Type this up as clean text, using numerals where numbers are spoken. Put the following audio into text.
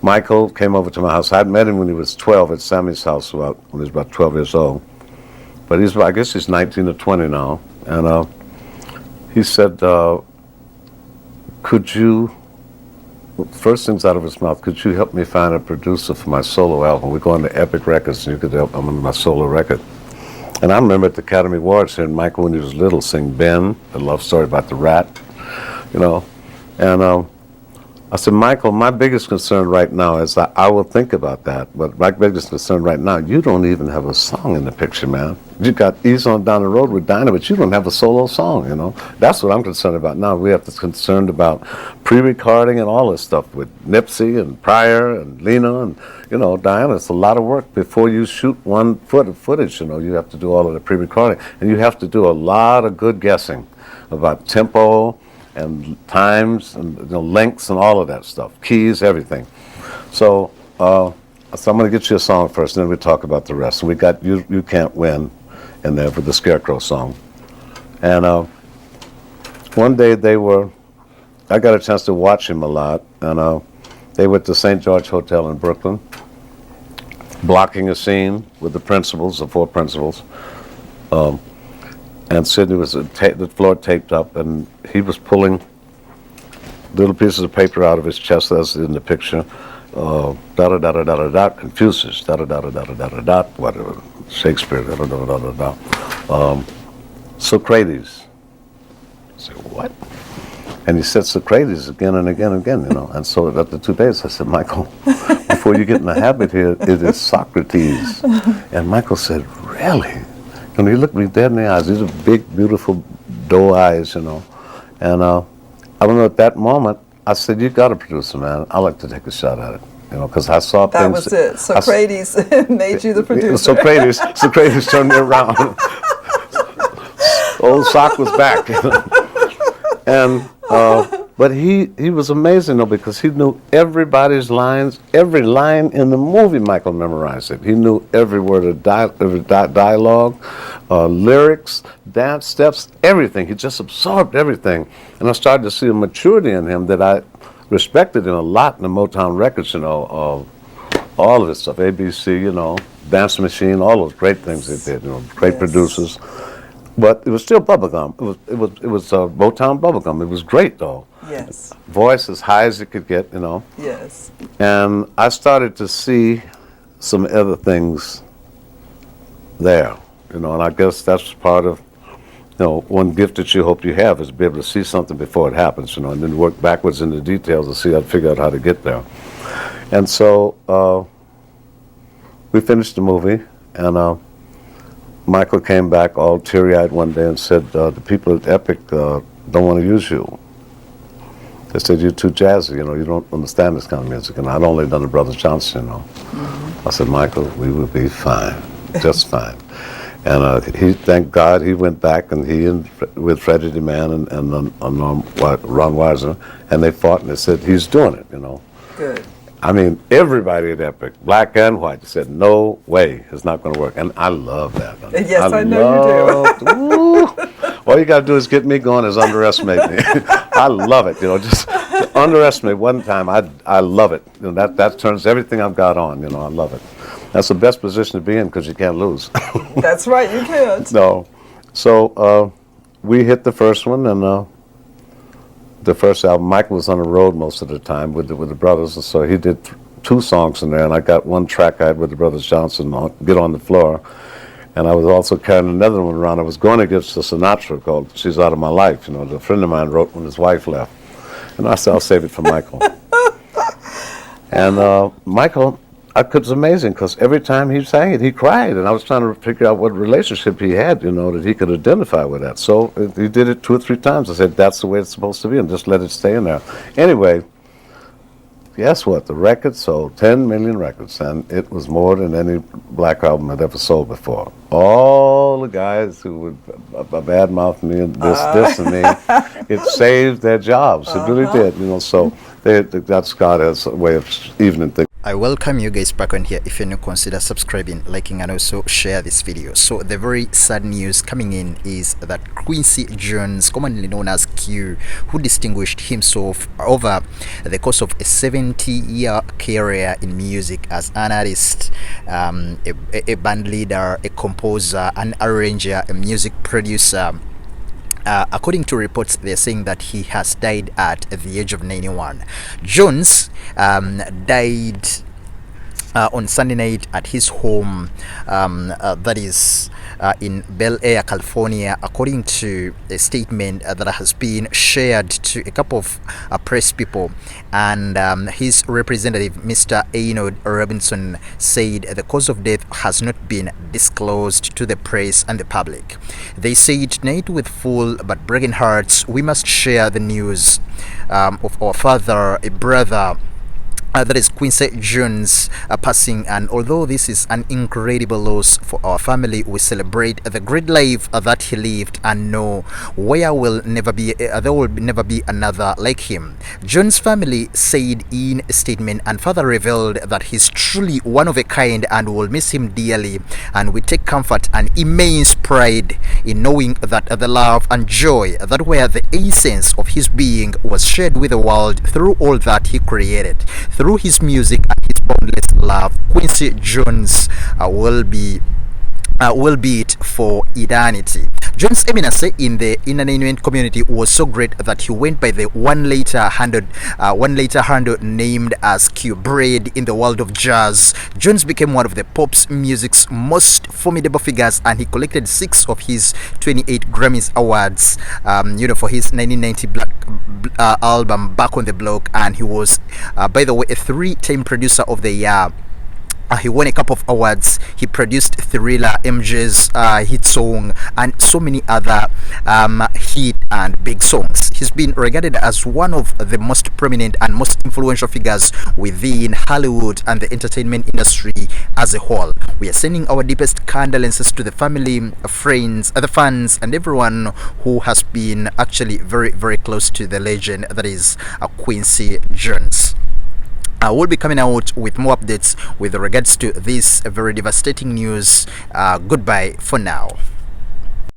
Michael came over to my house. I'd met him when he was 12 at Sammy's house, when he was about 12 years old. But I guess he's 19 or 20 now. And he said, could you, first things out of his mouth, could you help me find a producer for my solo album? We're going to Epic Records, and you could help me with my solo record. And I remember at the Academy Awards hearing Michael, when he was little, sing Ben, the love story about the rat, you know. And I said, Michael, my biggest concern right now is I will think about that, but my biggest concern right now, you don't even have a song in the picture, man. You got Ease On Down the Road with Dinah, but you don't have a solo song, you know. That's what I'm concerned about now. We have to be concerned about pre-recording and all this stuff with Nipsey and Pryor and Lena and, you know, Diana. It's a lot of work before you shoot one foot of footage, you know. You have to do all of the pre-recording, and you have to do a lot of good guessing about tempo and times and, you know, lengths and all of that stuff, keys, everything. So, so I'm going to get you a song first, and then we'll talk about the rest. And we got You Can't Win in there for the Scarecrow song. And one day I got a chance to watch him a lot, and they were at the St. George Hotel in Brooklyn, blocking a scene with the principals, the 4 principals. And Sidney was the floor taped up, and he was pulling little pieces of paper out of his chest, as in the picture. Da da da da da da da. Confucius. Da da da da da da da da. Whatever. Shakespeare. Da da da da da da. Socrates. I said, what? And he said Socrates again and again and again, you know. And so after 2 days, I said, Michael, before you get in the habit here, it is Socrates. And Michael said, really? And he looked me dead in the eyes. These are big, beautiful doe eyes, you know. And I don't know, at that moment, I said, you got to produce it, man. I like to take a shot at it, you know, because I saw things. That was it. Socrates made you the producer. Socrates turned me around. Old Sock was back, you know. And but he was amazing, though, because he knew everybody's lines, every line in the movie. Michael memorized it. He knew every word of dialogue, lyrics, dance steps, everything. He just absorbed everything, and I started to see a maturity in him that I respected him a lot in the Motown records. You know, all of this stuff, ABC, you know, Dance Machine, all those great things they did. You know, great producers. But it was still bubblegum. It was Motown bubblegum. It was great, though. Yes. Voice as high as it could get, you know. Yes. And I started to see some other things there, you know. And I guess that's part of, you know, one gift that you hope you have is to be able to see something before it happens, you know, and then work backwards in the details to see how to figure out how to get there. And so we finished the movie, and Michael came back all teary-eyed one day and said, the people at Epic don't want to use you. They said, you're too jazzy, you know, you don't understand this kind of music. And I'd only done the Brothers Johnson, you know. Mm-hmm. I said, Michael, we will be fine, just fine. And he, thank God, he went back, and he with Freddie DeMann and Ron Weiser, and they fought, and they said, he's doing it, you know. Good. I mean, everybody at Epic, black and white, said, no way, it's not going to work. And I love that. Yes, I know you do. All you got to do is get me going is underestimate me. I love it, you know, just to underestimate one time, I love it. You know, that turns everything I've got on, you know, I love it. That's the best position to be in because you can't lose. That's right, you can't. No. So we hit the first one, and the first album, Michael was on the road most of the time with the brothers, and so he did 2 songs in there, and I got one track I had with the Brothers Johnson, Get on the Floor, and I was also carrying another one around. I was going to give to Sinatra called She's Out of My Life, you know, a friend of mine wrote when his wife left, and I said, I'll save it for Michael. And Michael, it was amazing, because every time he sang it, he cried, and I was trying to figure out what relationship he had, you know, that he could identify with that. So he did it 2 or 3 times. I said, that's the way it's supposed to be, and just let it stay in there. Anyway, guess what? The record sold 10 million records, and it was more than any black album had ever sold before. All the guys who would badmouth me and this and me, it saved their jobs. It really did, you know, so that's God has a way of evening things. I welcome you guys back on here. If you're new, consider subscribing, liking, and also share this video. So the very sad news coming in is that Quincy Jones, commonly known as Q, who distinguished himself over the course of a 70-year career in music as an artist, a band leader, a composer, an arranger, a music producer. According to reports, they're saying that he has died at the age of 91. Jones died on Sunday night at his home, that is in Bel Air, California, according to a statement that has been shared to a couple of press people. And his representative, Mr. Arnold Robinson, said the cause of death has not been disclosed to the press and the public. They say tonight, with full but breaking hearts, we must share the news of our father, a brother, that is Quincy Jones passing. And although this is an incredible loss for our family, we celebrate the great life that he lived and know there will never be another like him. Jones' family said in a statement, and further revealed that he's truly one of a kind and will miss him dearly, and we take comfort and immense pride in knowing that the love and joy that were the essence of his being was shared with the world through all that he created. Through his music and his boundless love, Quincy Jones will be it for eternity. Jones' eminence in the entertainment community was so great that he went by the one later handle named as Q Bread in the world of jazz. Jones became one of the pop's music's most formidable figures, and he collected 6 of his 28 Grammys awards, for his 1990 album Back on the Block. And he was, by the way, a 3-time producer of the year. He won a couple of awards. He produced Thriller, MJ's hit song, and so many other hit and big songs. He's been regarded as one of the most prominent and most influential figures within Hollywood and the entertainment industry as a whole. We are sending our deepest condolences to the family, friends, the fans, and everyone who has been actually very, very close to the legend that is Quincy Jones. We'll be coming out with more updates with regards to this very devastating news. Goodbye for now.